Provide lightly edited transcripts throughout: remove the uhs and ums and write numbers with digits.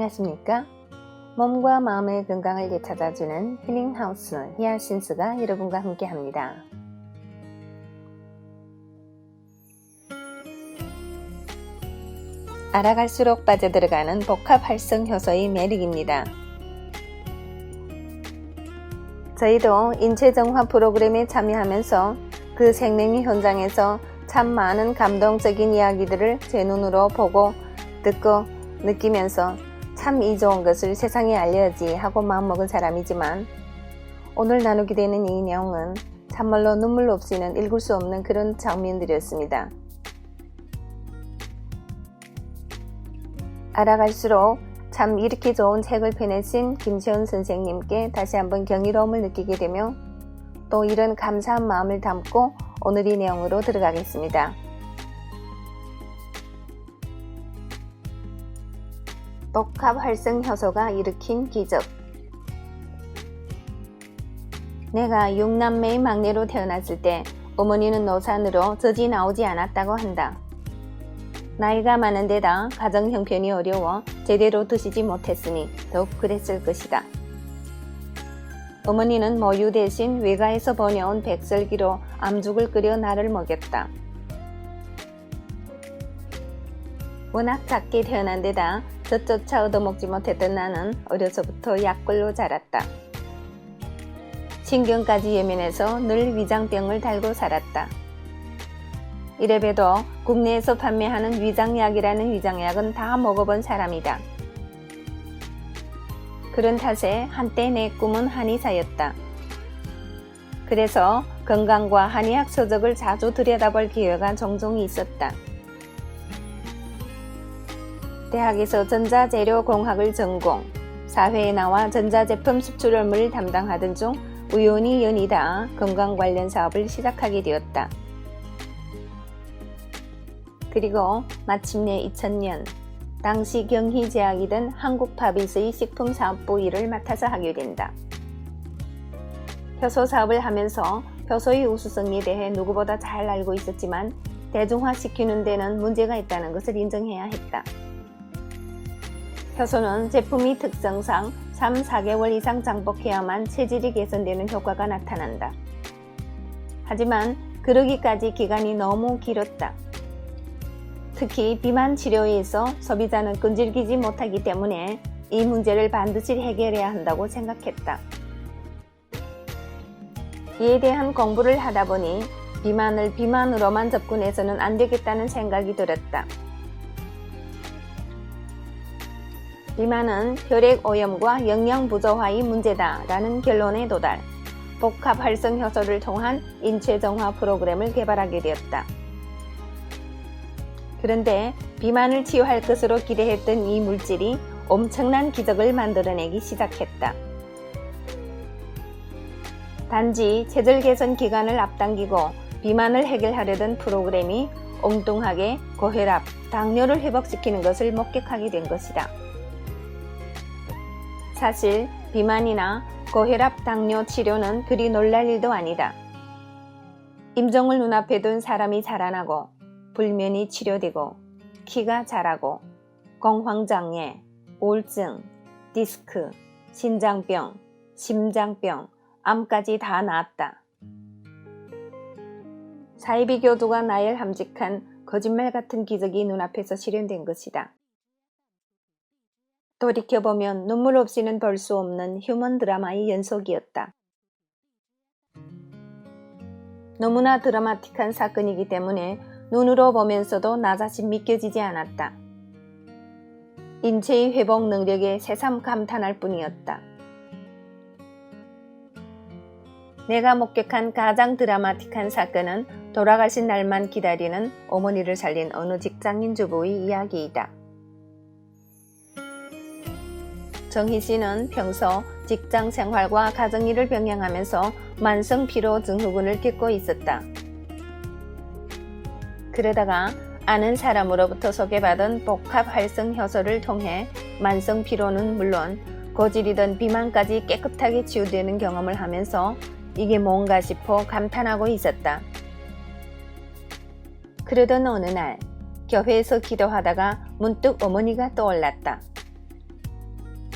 안녕하십니까? 몸과 마음의 건강을 되찾아주는 힐링하우스 히아신스가 여러분과 함께합니다. 알아갈수록 빠져들어가는 복합활성효소의 매력입니다. 저희도 인체정화 프로그램에 참여하면서 그 생명의 현장에서 참 많은 감동적인 이야기들을 제 눈으로 보고 듣고 느끼면서 참 이 좋은 것을 세상에 알려야지 하고 마음먹은 사람이지만 오늘 나누게 되는 이 내용은 참말로 눈물 없이는 읽을 수 없는 그런 장면들이었습니다. 알아갈수록 참 이렇게 좋은 책을 펴내신 김시원 선생님께 다시 한번 경이로움을 느끼게 되며 또 이런 감사한 마음을 담고 오늘 이 내용으로 들어가겠습니다. 복합활성효소가 일으킨 기적. 내가 6남매의 막내로 태어났을 때 어머니는 노산으로 젖이 나오지 않았다고 한다. 나이가 많은 데다 가정 형편이 어려워 제대로 드시지 못했으니 더욱 그랬을 것이다. 어머니는 모유 대신 외가에서 번여온 백설기로 암죽을 끓여 나를 먹였다. 워낙 작게 태어난 데다 젖조차 얻어먹지 못했던 나는 어려서부터 약골로 자랐다. 신경까지 예민해서 늘 위장병을 달고 살았다. 이래봬도 국내에서 판매하는 위장약이라는 위장약은 다 먹어본 사람이다. 그런 탓에 한때 내 꿈은 한의사였다. 그래서 건강과 한의학 서적을 자주 들여다볼 기회가 종종 있었다. 대학에서 전자재료공학을 전공, 사회에 나와 전자제품 수출 업무를 담당하던 중 우연히 연이다 건강 관련 사업을 시작하게 되었다. 그리고 마침내 2000년 당시 경희제약이던 한국파빗의 식품사업부 일을 맡아서 하게 된다. 효소 사업을 하면서 효소의 우수성에 대해 누구보다 잘 알고 있었지만 대중화시키는 데는 문제가 있다는 것을 인정해야 했다. 효소는 제품의 특성상 3-4개월 이상 장복해야만 체질이 개선되는 효과가 나타난다. 하지만 그러기까지 기간이 너무 길었다. 특히 비만 치료에서 소비자는 끈질기지 못하기 때문에 이 문제를 반드시 해결해야 한다고 생각했다. 이에 대한 공부를 하다 보니 비만을 비만으로만 접근해서는 안 되겠다는 생각이 들었다. 비만은 혈액오염과 영양부조화의 문제다라는 결론에 도달, 복합활성효소를 통한 인체정화 프로그램을 개발하게 되었다. 그런데 비만을 치유할 것으로 기대했던 이 물질이 엄청난 기적을 만들어내기 시작했다. 단지 체질 개선 기간을 앞당기고 비만을 해결하려던 프로그램이 엉뚱하게 고혈압, 당뇨를 회복시키는 것을 목격하게 된 것이다. 사실 비만이나 고혈압, 당뇨 치료는 그리 놀랄 일도 아니다. 임종을 눈앞에 둔 사람이 자라나고 불면이 치료되고 키가 자라고 공황장애, 우울증, 디스크, 신장병, 심장병, 암까지 다 나았다. 사이비교두가 나열함직한 거짓말 같은 기적이 눈앞에서 실현된 것이다. 돌이켜보면 눈물 없이는 볼 수 없는 휴먼 드라마의 연속이었다. 너무나 드라마틱한 사건이기 때문에 눈으로 보면서도 나 자신 믿겨지지 않았다. 인체의 회복 능력에 새삼 감탄할 뿐이었다. 내가 목격한 가장 드라마틱한 사건은 돌아가신 날만 기다리는 어머니를 살린 어느 직장인 주부의 이야기이다. 정희 씨는 평소 직장 생활과 가정일을 병행하면서 만성 피로 증후군을 겪고 있었다. 그러다가 아는 사람으로부터 소개받은 복합활성효소를 통해 만성 피로는 물론 고질이던 비만까지 깨끗하게 치유되는 경험을 하면서 이게 뭔가 싶어 감탄하고 있었다. 그러던 어느 날 교회에서 기도하다가 문득 어머니가 떠올랐다.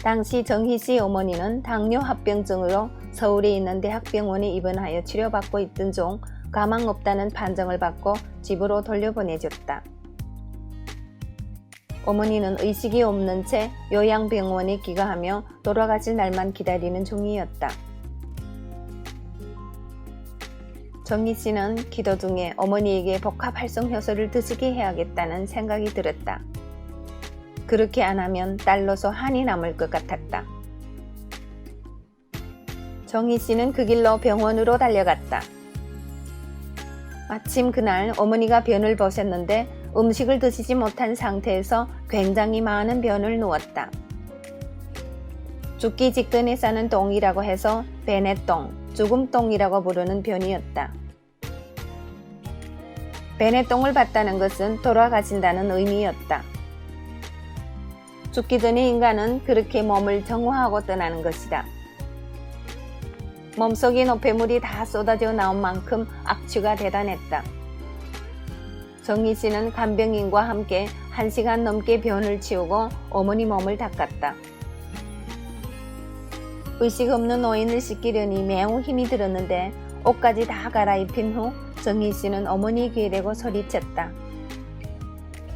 당시 정희씨 어머니는 당뇨 합병증으로 서울에 있는 대학병원에 입원하여 치료받고 있던 중 가망 없다는 판정을 받고 집으로 돌려보내줬다. 어머니는 의식이 없는 채 요양병원에 귀가하며 돌아가실 날만 기다리는 중이었다. 정희씨는 기도 중에 어머니에게 복합활성효소를 드시게 해야겠다는 생각이 들었다. 그렇게 안 하면 딸로서 한이 남을 것 같았다. 정희씨는 그 길로 병원으로 달려갔다. 마침 그날 어머니가 변을 보셨는데 음식을 드시지 못한 상태에서 굉장히 많은 변을 누웠다. 죽기 직전에 싸는 똥이라고 해서 베네똥, 죽음똥이라고 부르는 변이었다. 베네똥을 봤다는 것은 돌아가신다는 의미였다. 죽기 전에 인간은 그렇게 몸을 정화하고 떠나는 것이다. 몸속에 노폐물이 다 쏟아져 나온 만큼 악취가 대단했다. 정희씨는 간병인과 함께 1시간 넘게 변을 치우고 어머니 몸을 닦았다. 의식 없는 노인을 씻기려니 매우 힘이 들었는데 옷까지 다 갈아입힌 후 정희씨는 어머니 귀에 대고 소리쳤다.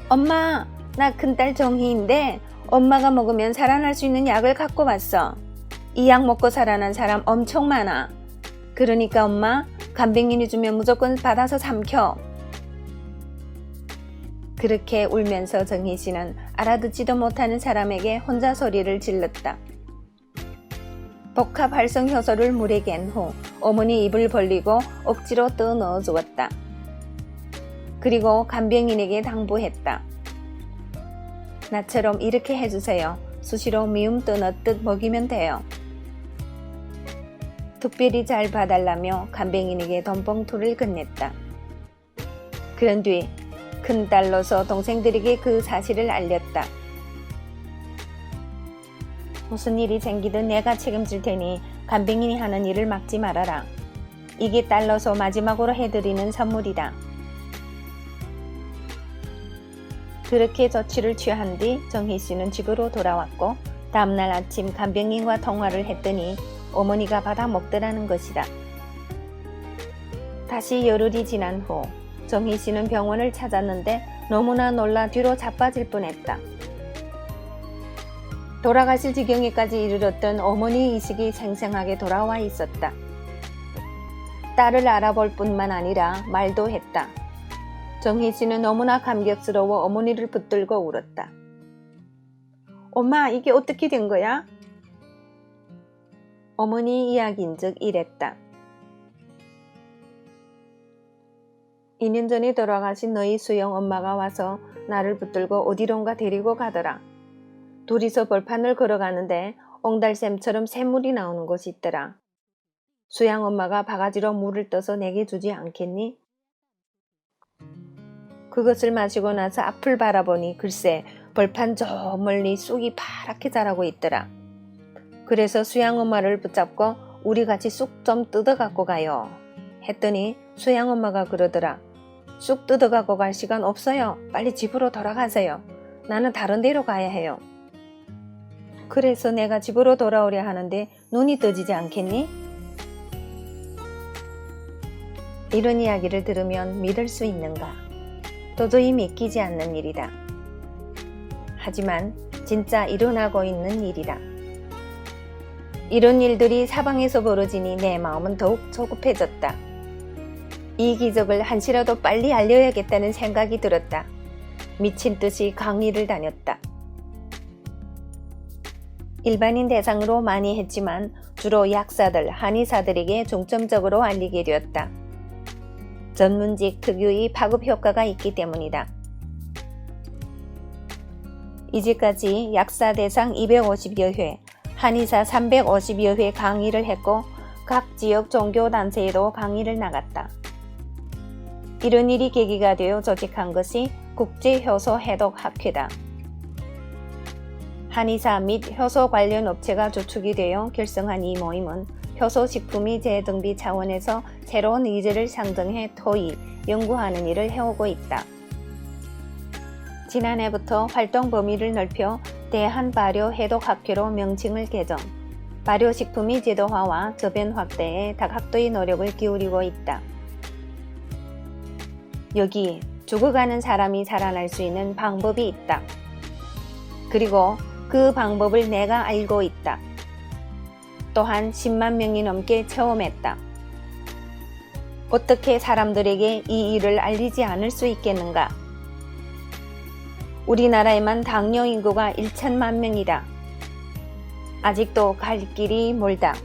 엄마, 나 큰딸 정희인데 엄마가 먹으면 살아날 수 있는 약을 갖고 왔어. 이 약 먹고 살아난 사람 엄청 많아. 그러니까 엄마, 간병인이 주면 무조건 받아서 삼켜. 그렇게 울면서 정희씨는 알아듣지도 못하는 사람에게 혼자 소리를 질렀다. 복합활성효소를 물에 갠 후 어머니 입을 벌리고 억지로 떠 넣어 주었다. 그리고 간병인에게 당부했다. 나처럼 이렇게 해주세요. 수시로 미움 떠넣듯 먹이면 돼요. 특별히 잘 봐달라며 간병인에게 돈봉투를 건넸다. 그런 뒤 큰딸로서 동생들에게 그 사실을 알렸다. 무슨 일이 생기든 내가 책임질 테니 간병인이 하는 일을 막지 말아라. 이게 딸로서 마지막으로 해드리는 선물이다. 그렇게 조치를 취한 뒤 정희씨는 집으로 돌아왔고 다음날 아침 간병인과 통화를 했더니 어머니가 받아 먹더라는 것이다. 다시 열흘이 지난 후 정희씨는 병원을 찾았는데 너무나 놀라 뒤로 자빠질 뻔했다. 돌아가실 지경에까지 이르렀던 어머니의 의식이 생생하게 돌아와 있었다. 딸을 알아볼 뿐만 아니라 말도 했다. 정희씨는 너무나 감격스러워 어머니를 붙들고 울었다. 엄마, 이게 어떻게 된 거야? 어머니 이야기인즉 이랬다. 2년 전에 돌아가신 너희 수영 엄마가 와서 나를 붙들고 어디론가 데리고 가더라. 둘이서 벌판을 걸어가는데 옹달샘처럼 샘물이 나오는 곳이 있더라. 수양 엄마가 바가지로 물을 떠서 내게 주지 않겠니? 그것을 마시고 나서 앞을 바라보니 글쎄 벌판 저 멀리 쑥이 파랗게 자라고 있더라. 그래서 수양 엄마를 붙잡고 우리 같이 쑥 좀 뜯어갖고 가요. 했더니 수양 엄마가 그러더라. 쑥 뜯어갖고 갈 시간 없어요. 빨리 집으로 돌아가세요. 나는 다른 데로 가야 해요. 그래서 내가 집으로 돌아오려 하는데 눈이 떠지지 않겠니? 이런 이야기를 들으면 믿을 수 있는가? 도저히 믿기지 않는 일이다. 하지만 진짜 일어나고 있는 일이다. 이런 일들이 사방에서 벌어지니 내 마음은 더욱 조급해졌다. 이 기적을 한시라도 빨리 알려야겠다는 생각이 들었다. 미친 듯이 강의를 다녔다. 일반인 대상으로 많이 했지만 주로 약사들, 한의사들에게 중점적으로 알리게 되었다. 전문직 특유의 파급 효과가 있기 때문이다. 이제까지 약사 대상 250여 회, 한의사 350여 회 강의를 했고 각 지역 종교단체에도 강의를 나갔다. 이런 일이 계기가 되어 조직한 것이 국제효소해독학회다. 한의사 및 효소 관련 업체가 주축이 되어 결성한 이 모임은 효소식품의 재등비 차원에서 새로운 의제를 상정해 토의, 연구하는 일을 해오고 있다. 지난해부터 활동 범위를 넓혀 대한발효해독학회로 명칭을 개정, 발효식품의 제도화와 저변 확대에 다각도의 노력을 기울이고 있다. 여기 죽어가는 사람이 살아날 수 있는 방법이 있다. 그리고 그 방법을 내가 알고 있다. 또한 10만 명이 넘게 체험했다. 어떻게 사람들에게 이 일을 알리지 않을 수 있겠는가? 우리나라에만 당뇨 인구가 1천만 명이다. 아직도 갈 길이 멀다.